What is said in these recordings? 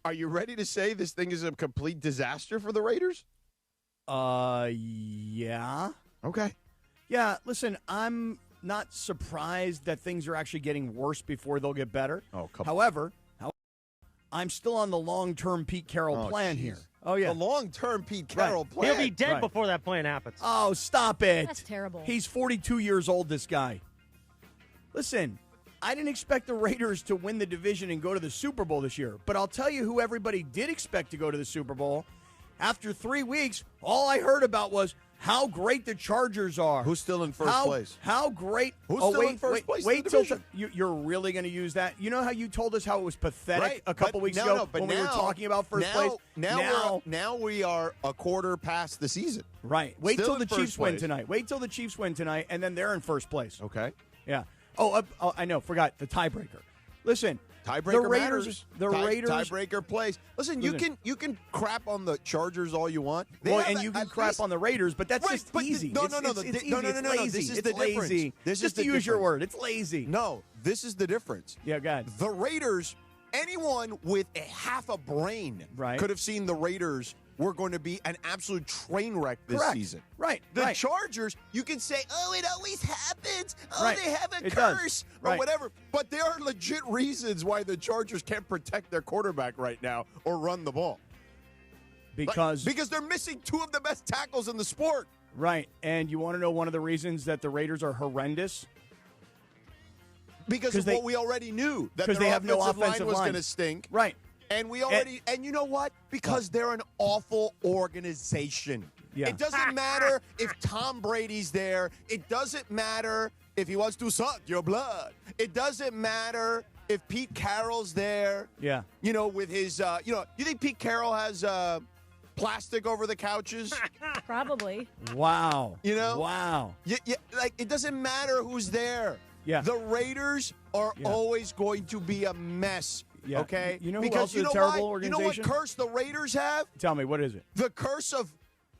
Are you ready to say this thing is a complete disaster for the Raiders? Yeah. Okay. Yeah, listen, I'm not surprised that things are actually getting worse before they'll get better. However, I'm still on the long-term Pete Carroll plan here. Oh, yeah. The long-term Pete Carroll plan. He'll be dead before that plan happens. Oh, stop it. That's terrible. He's 42 years old, this guy. Listen, I didn't expect the Raiders to win the division and go to the Super Bowl this year. But I'll tell you who everybody did expect to go to the Super Bowl. After 3 weeks, all I heard about was how great the Chargers are. Who's still in first place? How great. Who's still in first place? Wait till you're really going to use that. You know how you told us how it was pathetic a couple weeks ago when we were talking about first place? Now we are a quarter past the season. Right. Wait Still till in the first Chiefs win place. tonight. Wait till the Chiefs win tonight, and then they're in first place. Okay. Yeah. Oh, I know. Forgot the tiebreaker. Listen. Tiebreaker the Raiders, matters. The Raiders. Tiebreaker plays. Listen, you can crap on the Chargers all you want. And you can crap on the Raiders, but that's just easy. No. It's easy. It's lazy. This is it's the lazy. difference. Just to use your word, it's lazy. No, this is the difference. Yeah, go ahead. The Raiders. Anyone with a half a brain could have seen the Raiders were going to be an absolute train wreck this season. Right. The Chargers, you can say, oh, it always happens. Oh, they have a It curse does. or whatever. But there are legit reasons why the Chargers can't protect their quarterback right now or run the ball. Because they're missing two of the best tackles in the sport. Right. And you want to know one of the reasons that the Raiders are horrendous? Because of what we already knew. That they have no offensive line was line. going to stink. Right. And we already, and you know what? Because they're an awful organization. Yeah. It doesn't matter if Tom Brady's there. It doesn't matter if he wants to suck your blood. It doesn't matter if Pete Carroll's there. Yeah. You know, with his, you think Pete Carroll has plastic over the couches? Probably. Wow. You know? Wow. Like, it doesn't matter who's there. Yeah. The Raiders are always going to be a mess. Yeah. Okay? You know who else is a terrible organization? You know what curse the Raiders have? Tell me, what is it? The curse of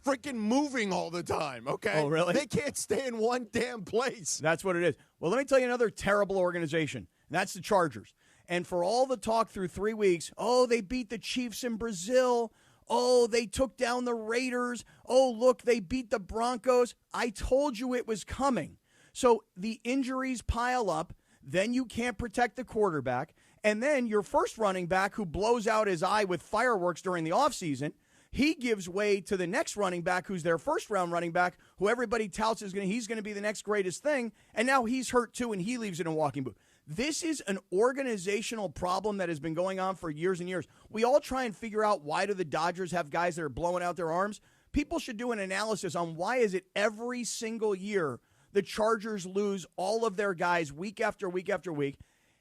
freaking moving all the time, okay? Oh, really? They can't stay in one damn place. That's what it is. Well, let me tell you another terrible organization. And that's the Chargers. And for all the talk through 3 weeks, oh, they beat the Chiefs in Brazil. Oh, they took down the Raiders. Oh, look, they beat the Broncos. I told you it was coming. So the injuries pile up. Then you can't protect the quarterback. And then your first running back who blows out his eye with fireworks during the offseason, he gives way to the next running back who's their first-round running back, who everybody touts he's going to be the next greatest thing, and now he's hurt too, and he leaves in a walking boot. This is an organizational problem that has been going on for years and years. We all try and figure out, why do the Dodgers have guys that are blowing out their arms? People should do an analysis on why is it every single year the Chargers lose all of their guys week after week after week.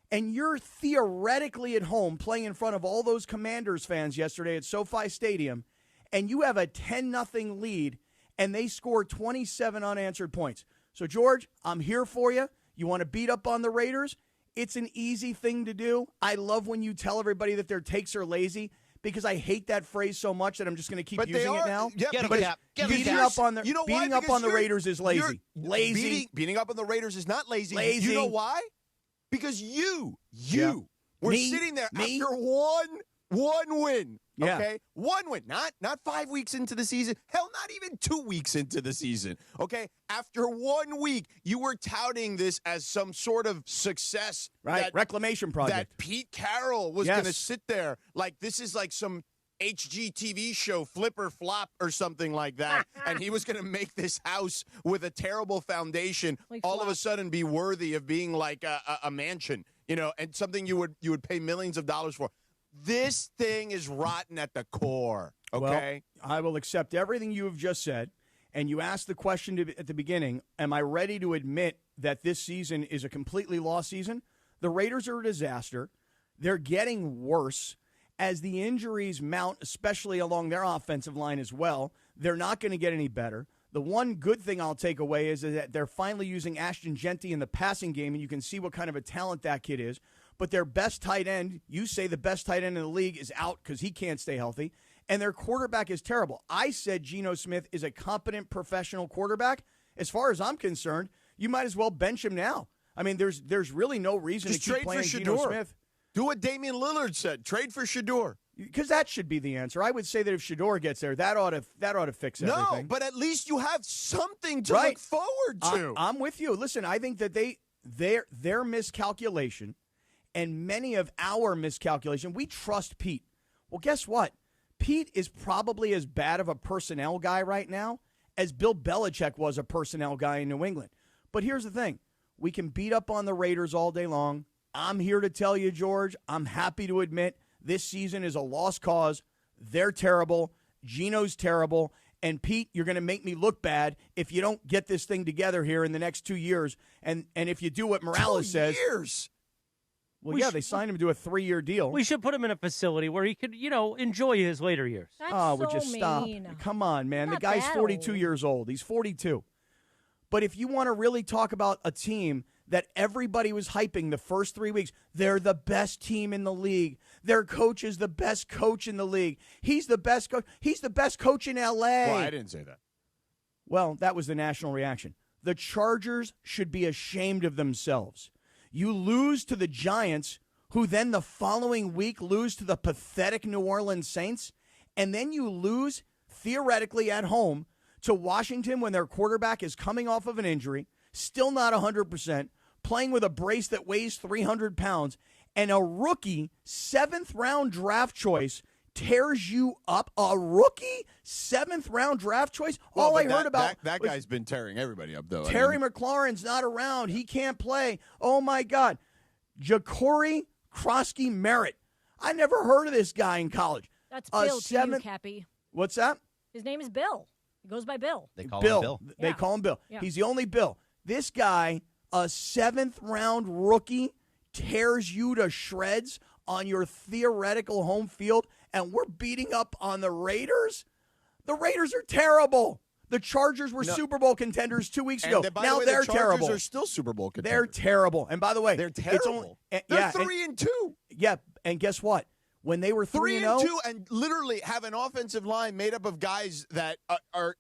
And you're theoretically at home playing in front of all those Commanders fans yesterday at SoFi Stadium, and you have a 10-0 lead, and they score 27 unanswered points. So, George, I'm here for you. You want to beat up on the Raiders? It's an easy thing to do. I love when you tell everybody that their takes are lazy, because I hate that phrase so much that I'm just going to keep using it now. Yeah, beating up on the Raiders is lazy. Beating up on the Raiders is not lazy. Lazy. You know why? Because you were sitting there after one win. Yeah. Okay? One win. Not 5 weeks into the season. Hell, not even 2 weeks into the season. Okay? After 1 week, you were touting this as some sort of success. Right. Reclamation project. That Pete Carroll was going to sit there like this is like some HGTV show, Flip or Flop or something like that, and he was going to make this house with a terrible foundation all of a sudden be worthy of being like a mansion, and something you would pay millions of dollars for. This thing is rotten at the core, okay? Well, I will accept everything you have just said, and you asked the question at the beginning, am I ready to admit that this season is a completely lost season? The Raiders are a disaster. They're getting worse. As the injuries mount, especially along their offensive line as well, they're not going to get any better. The one good thing I'll take away is that they're finally using Ashton Genty in the passing game, and you can see what kind of a talent that kid is. But their best tight end, you say the best tight end in the league, is out because he can't stay healthy, and their quarterback is terrible. I said Geno Smith is a competent professional quarterback. As far as I'm concerned, you might as well bench him now. I mean, there's really no reason to keep playing Geno Smith. Do what Damian Lillard said. Trade for Shedeur. Because that should be the answer. I would say that if Shedeur gets there, that ought to fix everything. No, but at least you have something to look forward to. I'm with you. Listen, I think that their miscalculation and many of our miscalculation, we trust Pete. Well, guess what? Pete is probably as bad of a personnel guy right now as Bill Belichick was a personnel guy in New England. But here's the thing. We can beat up on the Raiders all day long. I'm here to tell you, George, I'm happy to admit this season is a lost cause. They're terrible. Gino's terrible. And, Pete, you're going to make me look bad if you don't get this thing together here in the next 2 years. And if you do what Morales says. 2 years? Well, they signed him to a 3-year deal. We should put him in a facility where he could, enjoy his later years. That's would you stop? mean. Come on, man. Not The guy's that 42 old. years old. He's 42. But if you want to really talk about a team that everybody was hyping the first 3 weeks, they're the best team in the league. Their coach is the best coach in the league. He's the best coach. He's the best coach in L.A. Well, I didn't say that. Well, that was the national reaction. The Chargers should be ashamed of themselves. You lose to the Giants, who then the following week lose to the pathetic New Orleans Saints, and then you lose, theoretically at home, to Washington when their quarterback is coming off of an injury, still not 100%, playing with a brace that weighs 300 pounds, and a rookie 7th-round draft choice tears you up. A rookie 7th-round draft choice? Well, All I heard about that guy's been tearing everybody up, though. Terry McLaurin's not around. He can't play. Oh, my God. Ja'Cory Krosky Merritt. I never heard of this guy in college. That's Bill to you, Cappy. What's that? His name is Bill. He goes by Bill. They call him Bill. They Yeah. call him Bill. Yeah. He's the only Bill. This guy, a 7th-round rookie, tears you to shreds on your theoretical home field, and we're beating up on the Raiders? The Raiders are terrible. The Chargers were Super Bowl contenders 2 weeks ago. By Now the way, they're the Chargers terrible. are still Super Bowl contenders. They're terrible. And by the way, They're it's terrible. only, They're 3-2. Yeah, and guess what? When they were 3-2 3-0, and literally have an offensive line made up of guys that are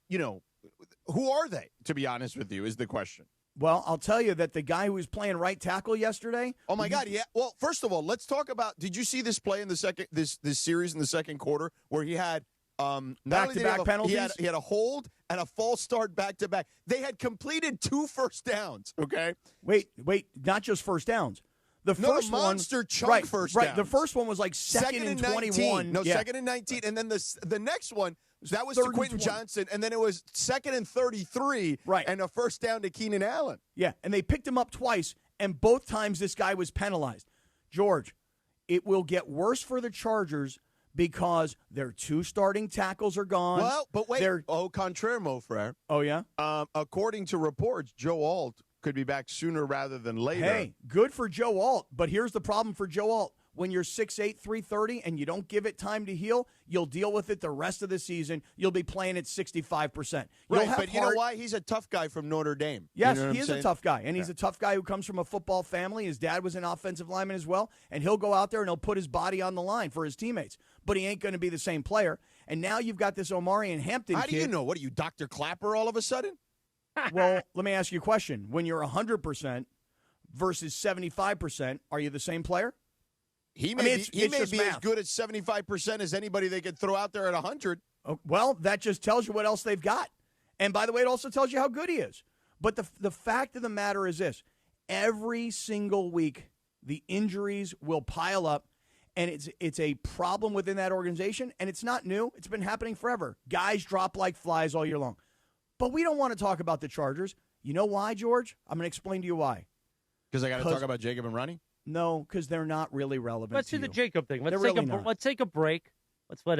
who are they, to be honest with you, is the question. well, I'll tell you that the guy who was playing right tackle yesterday. Oh, my God, yeah. Well, first of all, let's talk about, did you see this play in the second, this series in the second quarter where he had back-to-back penalties? He had a hold and a false start back-to-back. They had completed 2 first downs, okay? Wait, not just first downs. The first monster one, chunk first right. downs. The first one was like second and 21. No, yeah. 2nd and 19. And then the next one, that was Third to and Quentin 20. Johnson, and then it was 2nd and 33, Right. and a first down to Keenan Allen. Yeah, and they picked him up twice, and both times this guy was penalized. George, it will get worse for the Chargers because their 2 starting tackles are gone. Well, but wait. Au contraire, mon frère. Oh, yeah? According to reports, Joe Alt could be back sooner rather than later. Hey, good for Joe Alt, but here's the problem for Joe Alt. When you're 6'8", 330, and you don't give it time to heal, you'll deal with it the rest of the season. You'll be playing at 65%. Right, but you know why? He's a tough guy from Notre Dame. Yes, you know he is a tough guy, and he's a tough guy who comes from a football family. His dad was an offensive lineman as well, and he'll go out there and he'll put his body on the line for his teammates. But he ain't going to be the same player. And now you've got this Omarion Hampton How kid. do you know? What are you, Dr. Clapper all of a sudden? Well, let me ask you a question. When you're 100% versus 75%, are you the same player? He may be as math. good at 75% as anybody they could throw out there at 100. Oh, well, that just tells you what else they've got. And by the way, it also tells you how good he is. But the fact of the matter is this. Every single week, the injuries will pile up, and it's a problem within that organization, and it's not new. It's been happening forever. Guys drop like flies all year long. But we don't want to talk about the Chargers. You know why, George? I'm going to explain to you why. Because I got to talk about Jacob and Ronnie? No, because they're not really relevant. Let's to do the you. Jacob thing. They're really not. Let's take a break. Let's let